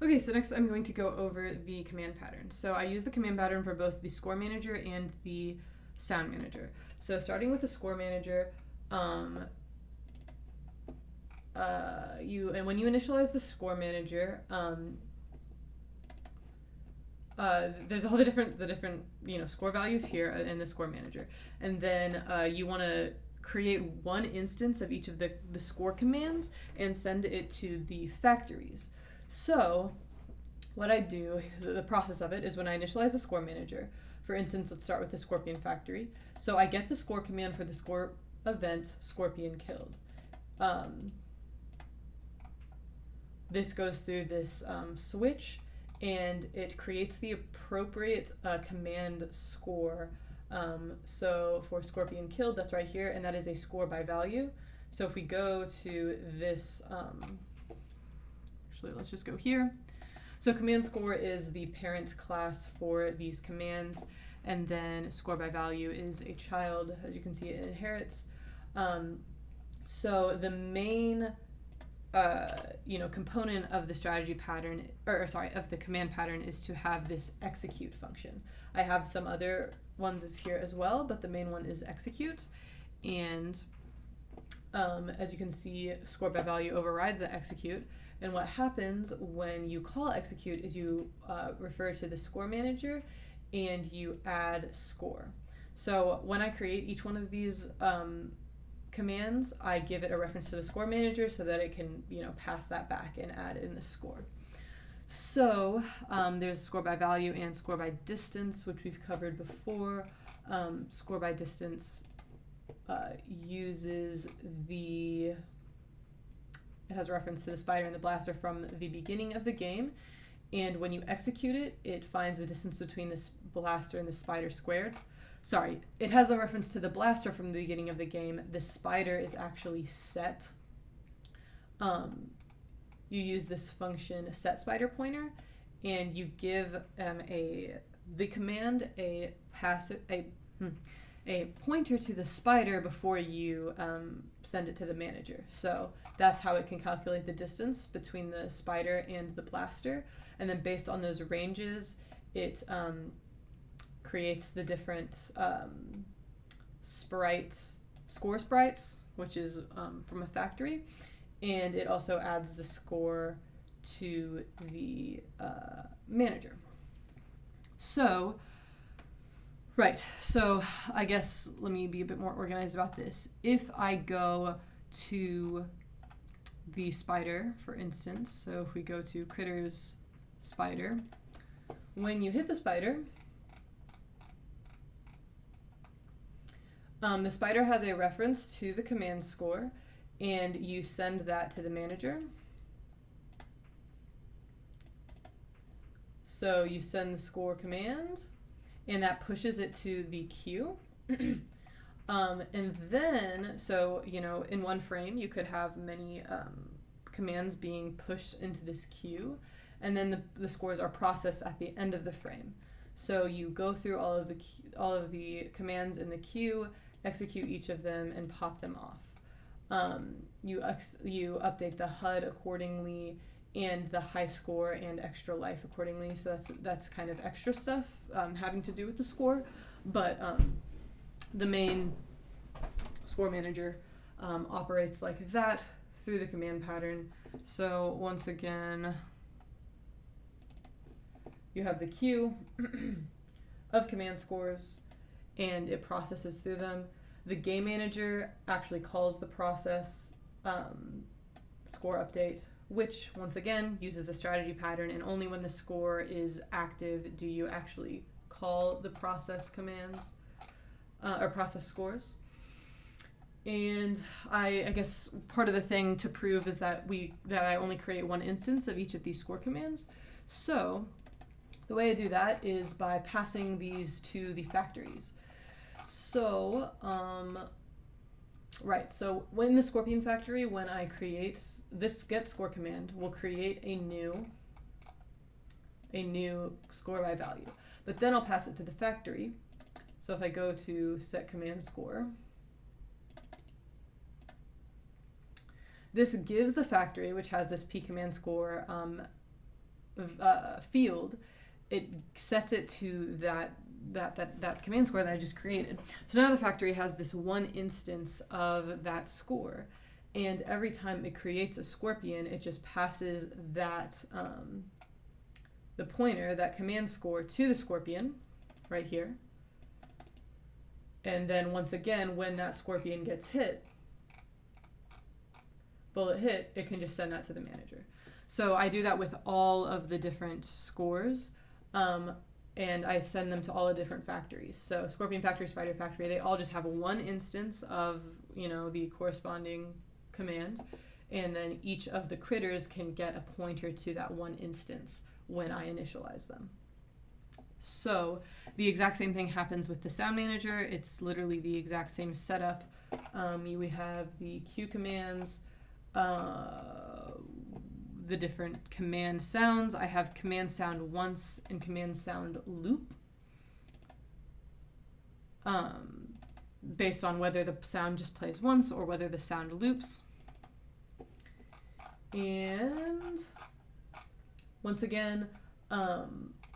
Okay, so next I'm going to go over the command pattern. So I use the command pattern for both the score manager and the sound manager. So starting with the score manager, when you initialize the score manager, there's all the different score values here in the score manager, and then you want to create one instance of each of the score commands and send it to the factories. So what I do, the process of it, is when I initialize the score manager, for instance, let's start with the Scorpion factory. So I get the score command for the score event Scorpion killed. This goes through this switch, and it creates the appropriate command score. So for Scorpion killed, that's right here, and that is a score by value. So if we go to this, actually let's just go here. So command score is the parent class for these commands, and then score by value is a child. As you can see, it inherits. So the main component of the strategy pattern, of the command pattern, is to have this execute function. I have some other ones here as well, but the main one is execute. And as you can see, score by value overrides the execute. And what happens when you call execute is you refer to the score manager and you add score. So when I create each one of these commands, I give it a reference to the score manager so that it can pass that back and add in the score. So there's score by value and score by distance, which we've covered before. Score by distance uses it has a reference to the spider and the blaster from the beginning of the game, and when you execute it, it finds the distance between this blaster and the spider squared. Sorry, it has a reference to the blaster from the beginning of the game. The spider is actually set. You use this function set spider pointer, and you give the command a pointer to the spider before you send it to the manager. So that's how it can calculate the distance between the spider and the blaster, and then based on those ranges, it creates the different score sprites, which is from a factory, and it also adds the score to the manager. So I guess let me be a bit more organized about this. If I go to the spider, for instance, so if we go to critters spider, when you hit the spider, the spider has a reference to the command score, and you send that to the manager. So you send the score command, and that pushes it to the queue. And then, in one frame, you could have many commands being pushed into this queue, and then the scores are processed at the end of the frame. So you go through all of the commands in the queue, execute each of them, and pop them off. You update the HUD accordingly, and the high score and extra life accordingly. So that's kind of extra stuff having to do with the score, but the main score manager operates like that through the command pattern. So once again, you have the queue of command scores, and it processes through them. The game manager actually calls the process score update, which once again uses the strategy pattern, and only when the score is active do you actually call the process commands or process scores. And I guess part of the thing to prove is that I only create one instance of each of these score commands. So the way I do that is by passing these to the factories. So so when the Scorpion factory, when I create this get score command, will create a new score by value, but then I'll pass it to the factory. So if I go to set command score, this gives the factory, which has this p command score field, it sets it to that command score that I just created. So now the factory has this one instance of that score, and every time it creates a scorpion, it just passes that the pointer, that command score, to the scorpion right here. And then once again, when that scorpion gets hit, bullet hit, it can just send that to the manager. So I do that with all of the different scores, and I send them to all the different factories. So Scorpion Factory, Spider Factory, they all just have one instance of, the corresponding command, and then each of the critters can get a pointer to that one instance when I initialize them. So the exact same thing happens with the sound manager. It's literally the exact same setup. We have the Q commands, the different command sounds. I have command sound once and command sound loop, based on whether the sound just plays once or whether the sound loops. And once again,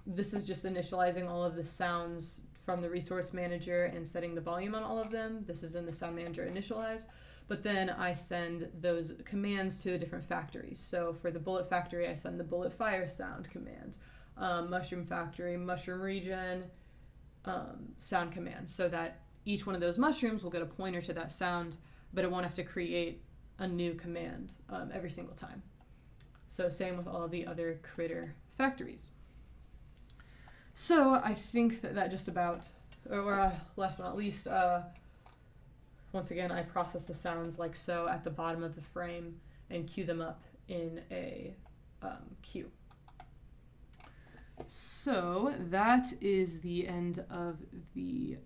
this is just initializing all of the sounds from the resource manager and setting the volume on all of them. This is in the sound manager initialize. But then I send those commands to the different factories. So for the bullet factory, I send the bullet fire sound command. Mushroom factory, mushroom regen, sound command, so that each one of those mushrooms will get a pointer to that sound, but it won't have to create a new command every single time. So same with all of the other critter factories. So I think that just about, or last but not least, once again, I process the sounds like so at the bottom of the frame and queue them up in a queue. So that is the end of the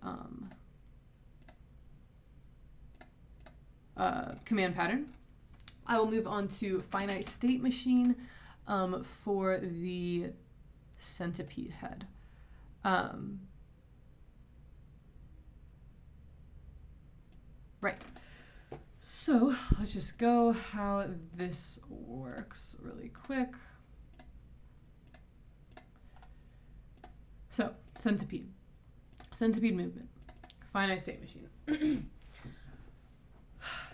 command pattern. I will move on to finite state machine for the centipede head. Right. So let's just go how this works really quick. So centipede movement, finite state machine.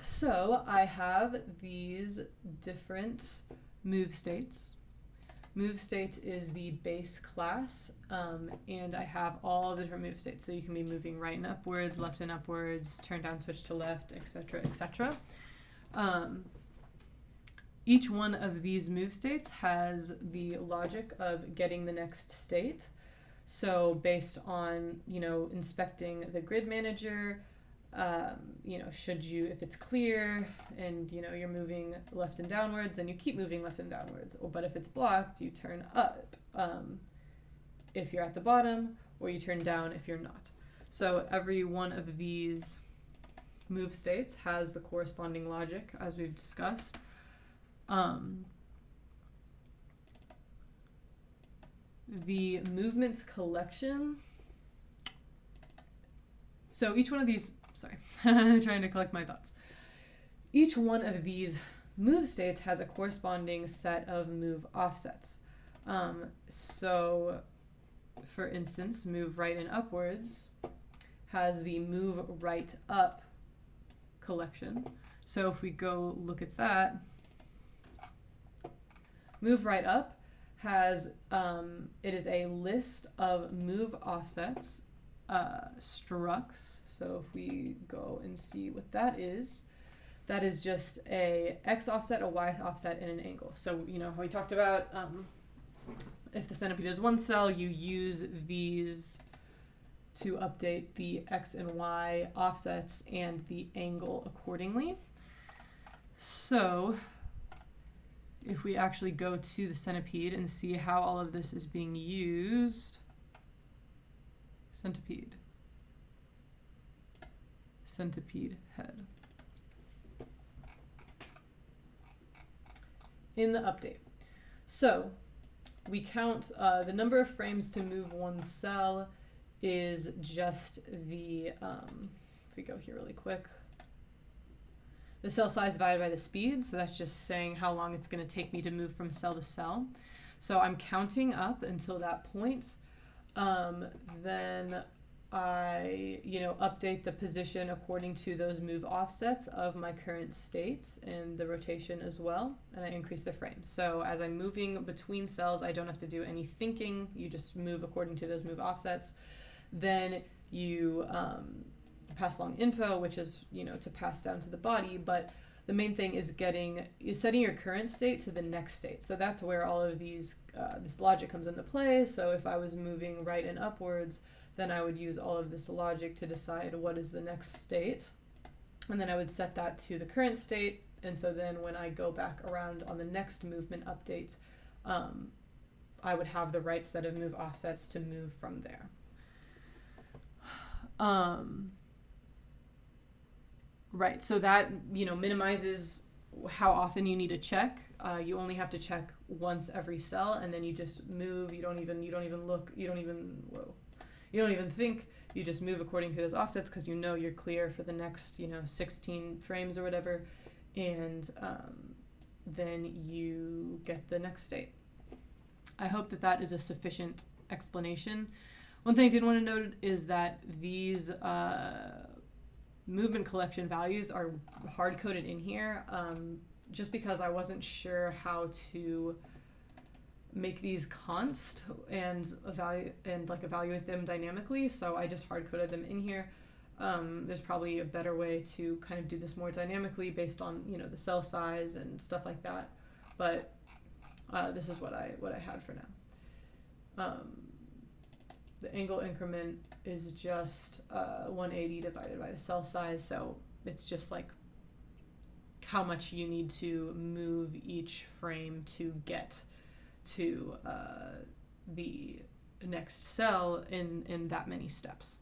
So I have these different move states. Move state is the base class, and I have all the different move states. So you can be moving right and upwards, left and upwards, turn down, switch to left, etc., etc. Each one of these move states has the logic of getting the next state. So based on, inspecting the grid manager, should you, if it's clear and, you're moving left and downwards, then you keep moving left and downwards. But if it's blocked, you turn up if you're at the bottom, or you turn down if you're not. So every one of these move states has the corresponding logic, as we've discussed. The movements collection. So each one of these, I'm trying to collect my thoughts. Each one of these move states has a corresponding set of move offsets. So, for instance, move right and upwards has the move right up collection. So if we go look at that, move right up has, it is a list of move offsets, structs. So if we go and see what that is just a X offset, a Y offset, and an angle. So, how we talked about, if the centipede is one cell, you use these to update the X and Y offsets and the angle accordingly. So if we actually go to the centipede and see how all of this is being used, centipede head. In the update. So we count the number of frames to move one cell is just the, if we go here really quick, the cell size divided by the speed. So that's just saying how long it's going to take me to move from cell to cell. So I'm counting up until that point. Then I, update the position according to those move offsets of my current state and the rotation as well, and I increase the frame. So as I'm moving between cells, I don't have to do any thinking. You just move according to those move offsets. Then you pass along info, which is, to pass down to the body, but the main thing is setting your current state to the next state. So that's where all of this logic comes into play. So if I was moving right and upwards, then I would use all of this logic to decide what is the next state. And then I would set that to the current state. And so then when I go back around on the next movement update, I would have the right set of move offsets to move from there. Right, so that, minimizes how often you need to check. You only have to check once every cell, and then you just move. You don't even look. You don't even think. You just move according to those offsets because you're clear for the next 16 frames or whatever, and then you get the next state. I hope that is a sufficient explanation. One thing I did want to note is that these movement collection values are hard-coded in here, just because I wasn't sure how to make these const and evaluate them dynamically, so I just hard-coded them in here. There's probably a better way to kind of do this more dynamically based on the cell size and stuff like that, but this is what I had for now. The angle increment is just 180 divided by the cell size, so it's just like how much you need to move each frame to get to the next cell in that many steps.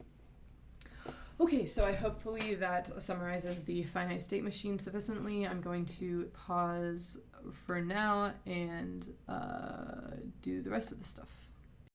Okay, so hopefully that summarizes the finite state machine sufficiently. I'm going to pause for now and do the rest of the stuff.